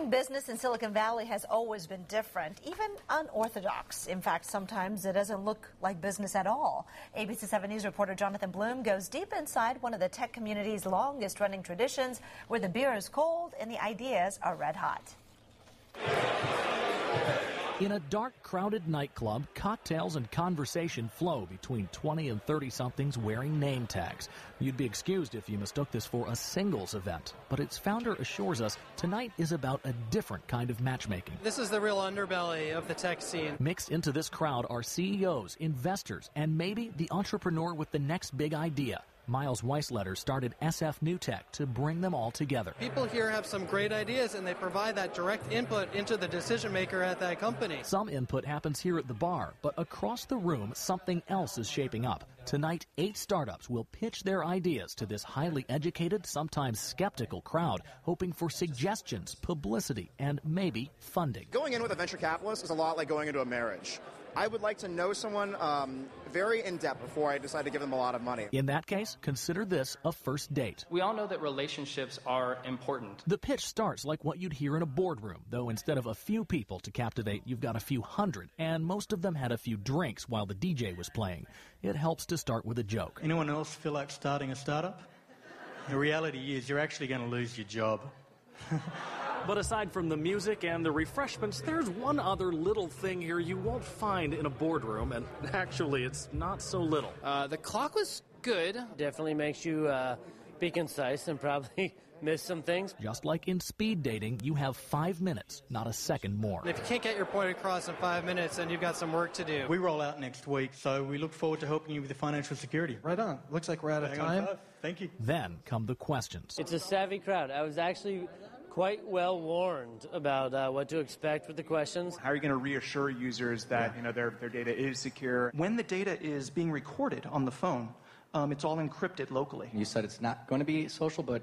Business in Silicon Valley has always been different, even unorthodox. In fact, sometimes it doesn't look like business at all. ABC 7 News reporter Jonathan Bloom goes deep inside one of the tech community's longest-running traditions, where the beer is cold and the ideas are red hot. In a dark, crowded nightclub, cocktails and conversation flow between 20 and 30-somethings wearing name tags. You'd be excused if you mistook this for a singles event, but its founder assures us tonight is about a different kind of matchmaking. This is the real underbelly of the tech scene. Mixed into this crowd are CEOs, investors, and maybe the entrepreneur with the next big idea. Miles Weisletter started SF NewTek to bring them all together. People here have some great ideas, and they provide that direct input into the decision maker at that company. Some input happens here at the bar, but across the room, something else is shaping up. Tonight, 8 startups will pitch their ideas to this highly educated, sometimes skeptical crowd, hoping for suggestions, publicity, and maybe funding. Going in with a venture capitalist is a lot like going into a marriage. I would like to know someone very in-depth before I decide to give them a lot of money. In that case, consider this a first date. We all know that relationships are important. The pitch starts like what you'd hear in a boardroom, though instead of a few people to captivate, you've got a few hundred, and most of them had a few drinks while the DJ was playing. It helps to start with a joke. Anyone else feel like starting a startup? The reality is you're actually going to lose your job. But aside from the music and the refreshments, there's one other little thing here you won't find in a boardroom, and actually it's not so little. The clock was good. Definitely makes you be concise and probably miss some things. Just like in speed dating, you have 5 minutes, not a second more. If you can't get your point across in 5 minutes, then you've got some work to do. We roll out next week, so we look forward to helping you with the financial security. Right on. Looks like we're out of time. Thank you. Then come the questions. It's a savvy crowd. I was actually quite well warned about what to expect with the questions. How are you going to reassure users that their data is secure? When the data is being recorded on the phone, it's all encrypted locally. You said it's not going to be social, but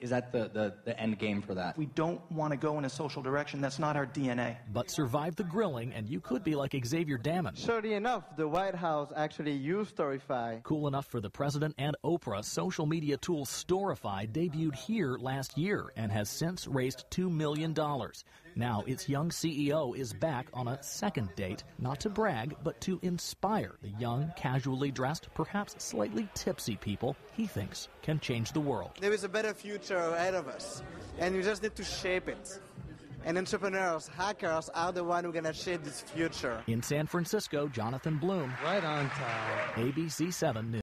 is that the end game for that? We don't want to go in a social direction. That's not our DNA. But survive the grilling, and you could be like Xavier Damon. Surely enough, the White House actually used Storify. Cool enough for the president and Oprah, social media tool Storify debuted here last year and has since raised $2 million. Now its young CEO is back on a second date, not to brag, but to inspire the young, casually dressed, perhaps slightly tipsy people he thinks can change the world. There is a better future ahead of us, and you just need to shape it. And entrepreneurs, hackers are the one who are going to shape this future. In San Francisco, Jonathan Bloom. Right on time. ABC 7 News.